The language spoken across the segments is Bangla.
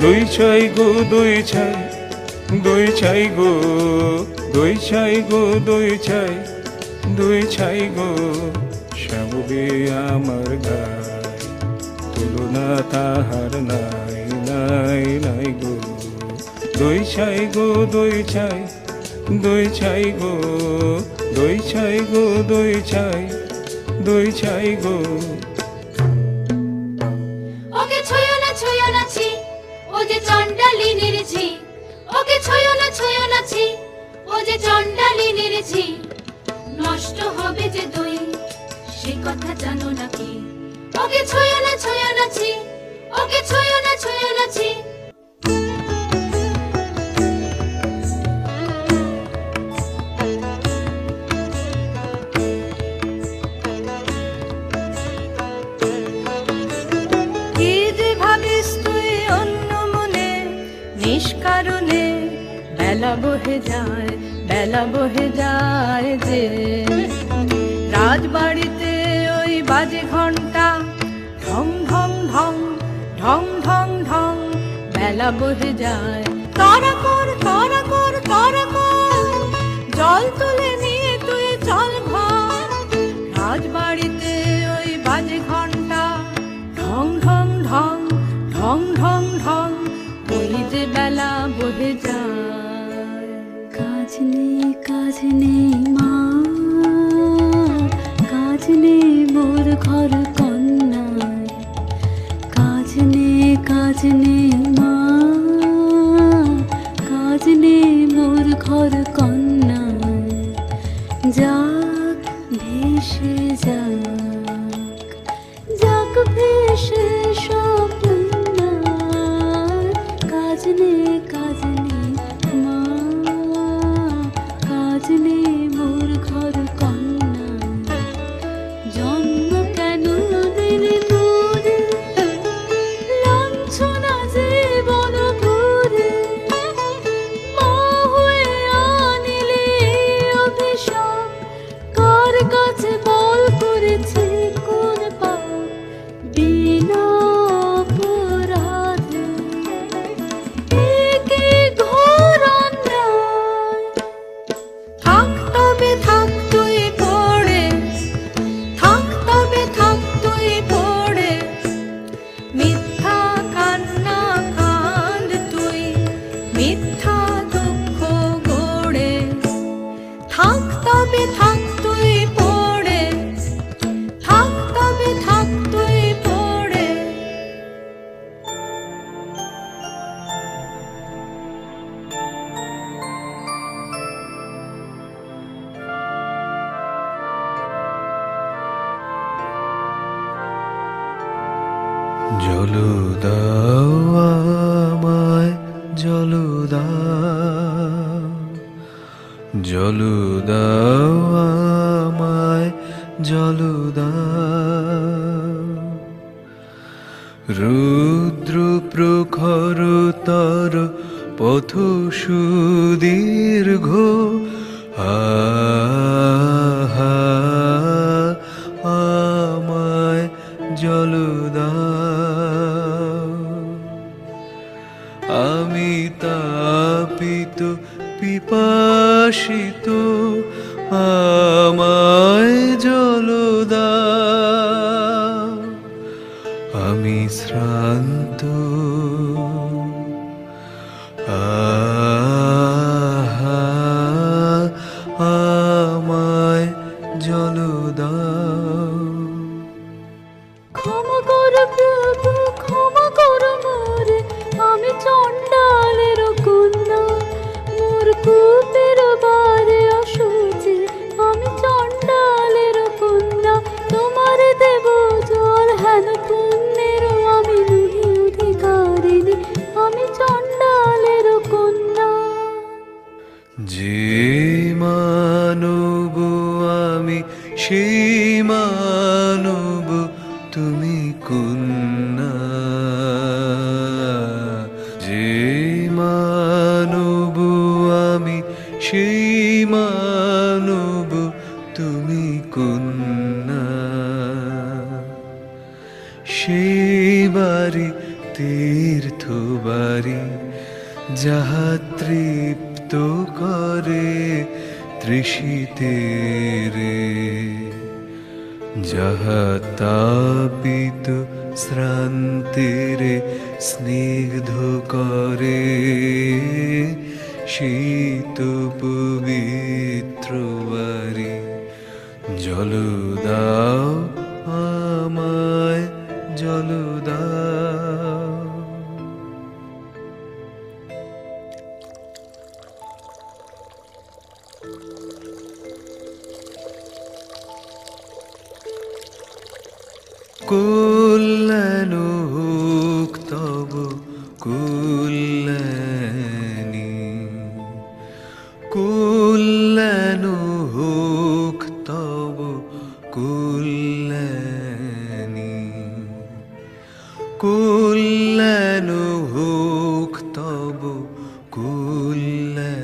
দুই ছাই গো দুই ছাই, দুই ছাই গো, দুই ছাই গো দুই ছাই, দুই ছাই গো শ্যামবে আমার গায়, তুলনা তাহার নাই নাই নাই গো। দুই ছাই গো দুই ছাই, দুই ছাই গো, দুই ছাই গো দুই ছাই, দুই ছাই গো। ওকে ছুঁয়ো না ছি, ও যে চণ্ডালিনীর ঝি। ওকে ছুঁয়ো না ছি, ও যে চণ্ডালিনীর ঝি। নষ্ট হবে যে দই, সে কথা জানো নাকি? ওকে ছুঁয়ো না ছি, ওকে ছুঁয়ো না ছি। নিষ্কারণে বেলা বহে যায়, বেলা বহে যায় যে রাজবাড়িতে ওই বাজে ঘন্টা ঢং ঢং ঢং ঢং ঢং ঢং বেলা বহে যায়। তারা কর তারা কর তারা কর, জল তুলে নিয়ে তুই চল ঘর। রাজবাড়িতে ওই বাজে ঘন্টা ঢং ঢং ঢং ঢং ঢং ঢং, ওই যে বেলা বহে যায়। কাজ নেই মা, কাজ নেই মোর ঘর কন্যায়। কাজ নেই মা, কাজ নেই মোর ঘর কন্যায়। যাক ভেসে যাক, যাক ভেসে সব কাজ নেই মা, কাজ নেই মোর ঘর কন্যা। জন্ম কেন দিলি মোরে, লাঞ্ছনা জীবন ভরে। মা হয়ে আনিলে অভিশাপ, কার কাছে বল করেছি কোন পাপ? বিনা অপরাধে জল দাও আমায়, জল দাও, জল দাও আমায়, জল দাও। রুদ্র প্রখরতর পথ সুদীর্ঘ, আমায় জল দাও। আমি তাপিত পিপাসিত, আমায় জল দাও। আমি শ্রান্ত, আমায় জল দাও। ক্ষমা করো প্রভু, ক্ষমা করো মোরে, আমি চণ্ডালের কন্যা। মোর কূপের বারে অসুচি, আমি চণ্ডালের কন্যা। তোমার দেব জল হেন পুণ্যের, আমি নহি অধিকারিণী, আমি চণ্ডালের কন্যা। যে মানব আমি সেই মানব তুমি কন্যা। যে মানব আমি সেই মানব তুমি কন্যা। সেই বাড়ি তীর্থ বাড়ি যাহা তৃপ্ত করে তৃষিতের, যাহা তাপিত শ্রান্তের স্নিগ্ধ করে শীত পবিত্র বারি। জল দাও আমায়, জল দাও। কল্যাণ হোক তব কল্যাণী, কল্যাণ হোক তব কল্যাণী, কল্যাণ হোক তব কল্যাণী।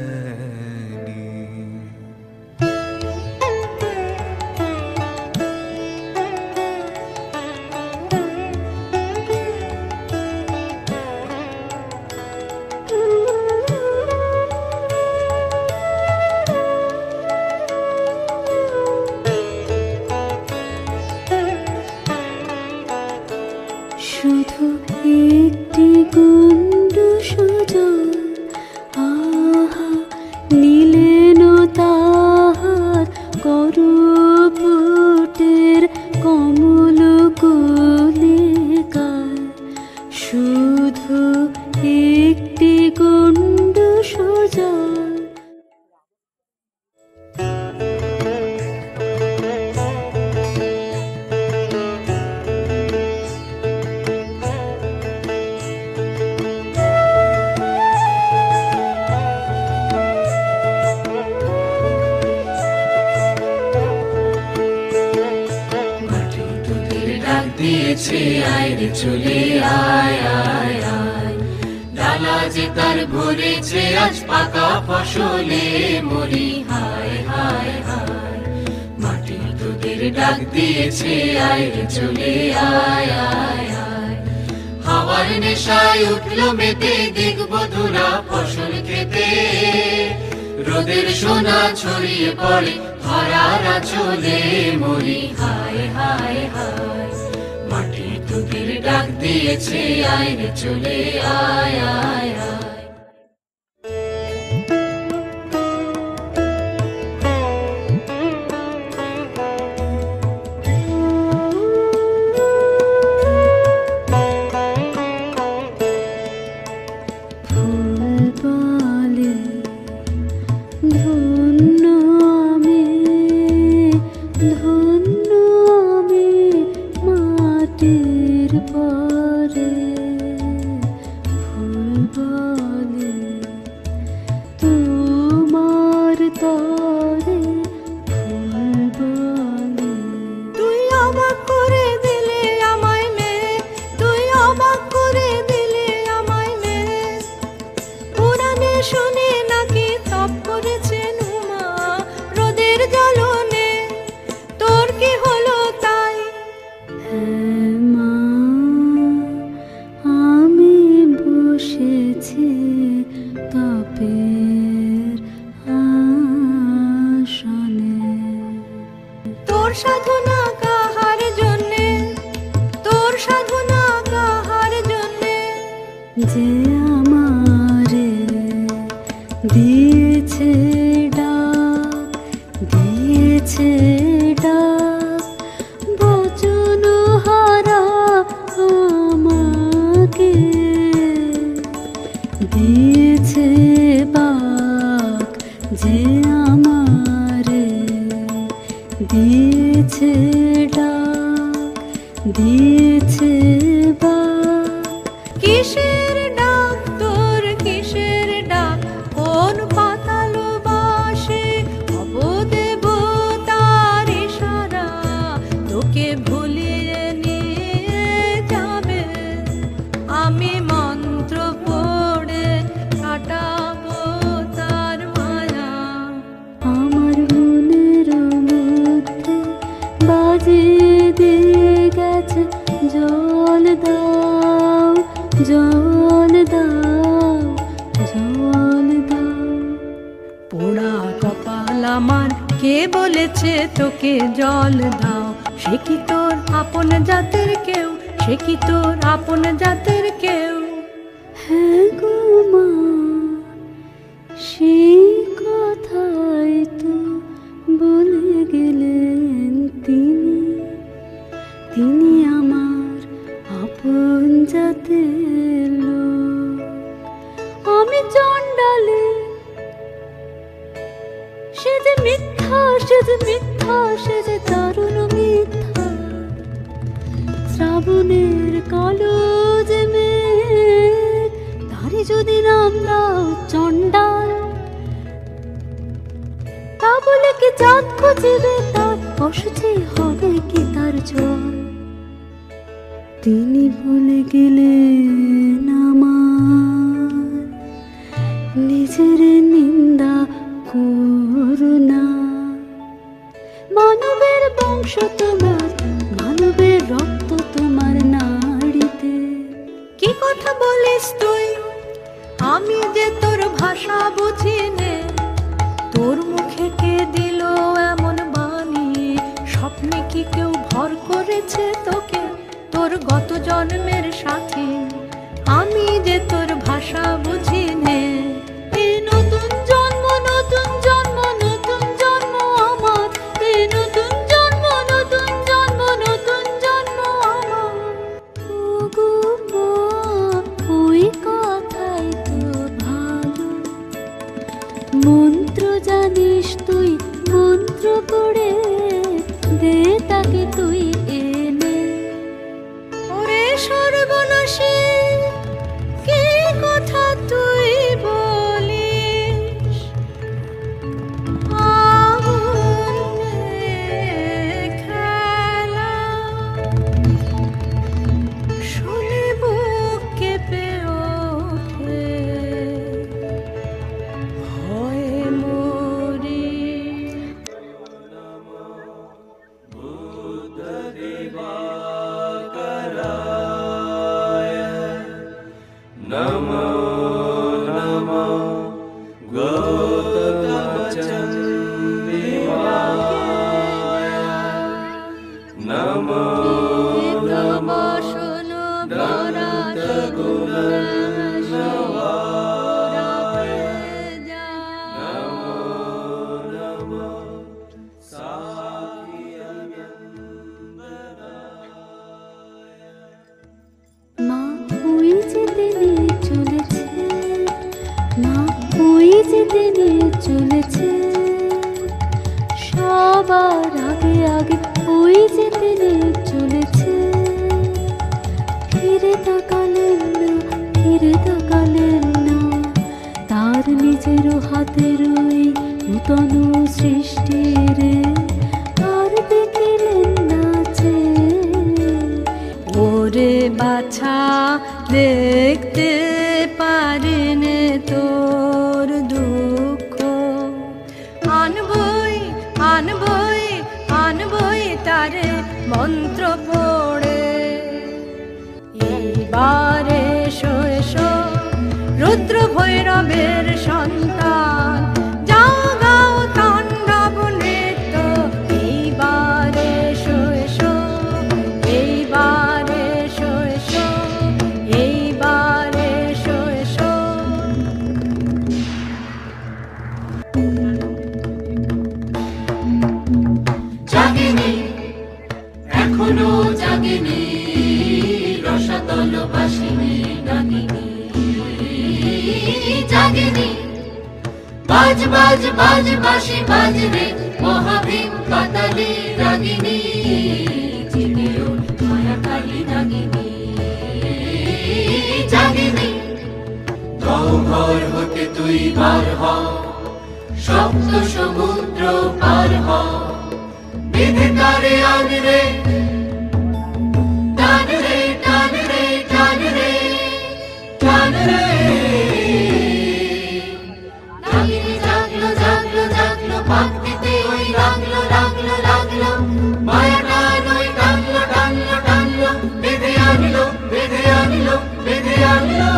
শুধু একটি কুণ্ডু সুজন, আহা নীলেন তাহার করপুটের কমল কলিকায়। শুধু একটি কুণ্ডু সুজন। দিয়েছে আয় রে চলে আয় আয় আয়, ডালা যে তার ভরেছে আজ পাকা ফসলে মরি হায় হায় হায়। মাটি তোদের ডাক দিয়েছে আয় রে চলে আয় আয় আয়। হাওয়ার নেশায় উঠলো মেতে দেখব ধুরা ফসল খেতে, রোদের সোনা ছড়িয়ে পড়ে ধরার আঁচলে মরি হায় হায় হায়। মাটি তোদের ডাক দিয়েছে আয় রে চলে আয় আয় আয়। যে আমারে দিয়েছে ডাক, দিয়েছে ডাক, বচন হারা আমাকে দিয়েছে বাক, যে আমারে দিয়েছে ডাক, দিয়েছে বাক। কিসের ডাক তোর, কিসের ডাক, কোন পাতাল বাসে অবদেবতার ইশারা তোকে ভুলিয়ে নিয়ে যাবে। আমি মন্ত্র পড়ে কাটাবো তার মায়া। আমার মনের মধ্যে বাজিয়ে দিয়ে গেছে জয় জল দাও। পোড়া কপাল আমার, কে বলেছে তোকে জল দাও? সে কি তোর আপন জাতের কেউ? সে কি তোর আপন জাতের কেউ? হ্যাঁ গো মা, সেই কথাই তো বলে গেলেন তিনি। তিনি আমার আপন জাতের লোক। আমি চণ্ডালে, সে যে মিথ্যা, সে যে মিথ্যা, সে যে দারুণ মিথ্যা। শ্রাবণের কালো যে মেঘ, তারে যদি নাম দাও চণ্ডাল, তা বলে কি চাঁদ খুঁজিবে তার অসুচি হবে কি তার জল? তিনি বলে গেলেন আমার, নিজের নিন্দা করুণা। মানবের বংশ তোমার, মানবের রক্ত তোমার নাড়িতে। কি কথা বলিস তুই? আমি যে তোর ভাষা বুঝি নে। তোর মুখে কে দিল এমন বাণী? স্বপ্নে কি কেউ ভর করেছে তোকে, তোর গত জন্মের সাথী? আমি যে তোর ভাষা বুঝি নে। এই নতুন জন্ম, নতুন জন্ম, নতুন জন্ম আমার। এই নতুন জন্ম, নতুন জন্ম, নতুন জন্ম আমার। ওগো মা, ওই কথাই তো ভালো। মন্ত্র জানিস তুই, মন্ত্র পড়ে দে তাকে তুই এনে। ওরে সর্বনাশী, কি কথা তুই বলিস? আগুনে খেলা শুনে বুক কেঁপে ওঠে, ভয়ে মরি। মা ওই যেতে নিয়ে চলেছে, মা ওই যেতে নিয়ে চলেছে। সবার আগে আগে ওই যেতে নিয়ে চলেছে। ফিরে তাকালেন না, ফিরে তাকালেন না। তার নিজেরও হাতের ওই নূতন সৃষ্টি রে আর দেখিলেন না যে। ওরে বাছা, দেখতে পারিনে তোর দুঃখ। আনবই আনবই আনবই তারে মন্ত্র পড়ে। এইবার এসো এসো রুদ্র ভৈরবের সন্তান, জাগাও তাণ্ডব নৃত্য। এইবার এসো এসো, এইবার এসো এসো, এইবার এসো এসো। জাগেনি, এখনো জাগেনি, রসাতল বাসিনী ডাকিনি। জাগেনি, বাজ বাজ বাজ বাঁশি বাজ রে, মহাভীম পাতালি রাগিনী। জেগে ওঠ মায়াকালী নাগিনী। জাগেনি, গহ্বর হতে তুই বার হ, সপ্ত সমুদ্র পার হ। বেঁধে তারে আন রে, টান রে টান রে টান রে টান রে। নাগিনী জাগলো জাগলো জাগলো, পাক দিতে ওই লাগলো লাগলো লাগলো। মায়া টান ওই টানলো টানলো টানলো, বেঁধে আনলো বেঁধে আনলো বেঁধে আনলো।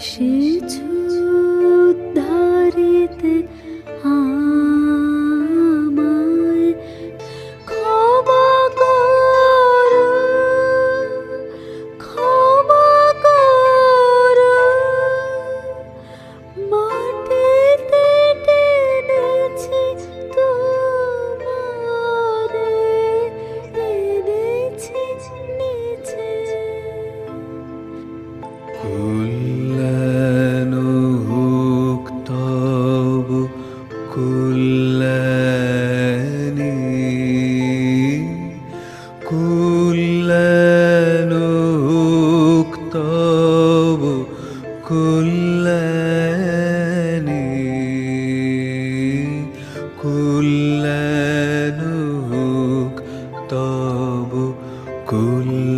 এসেছো উদ্ধারিতে আমায়, ক্ষমা করো, ক্ষমা করো, মাটিতে টেনেছি তোমারে, এনেছি নিচে। কল্যাণ হোক তব কল্যাণী, কল্যাণ হোক তব কল্যাণী, কল্যাণ হোক তব কল্যাণী।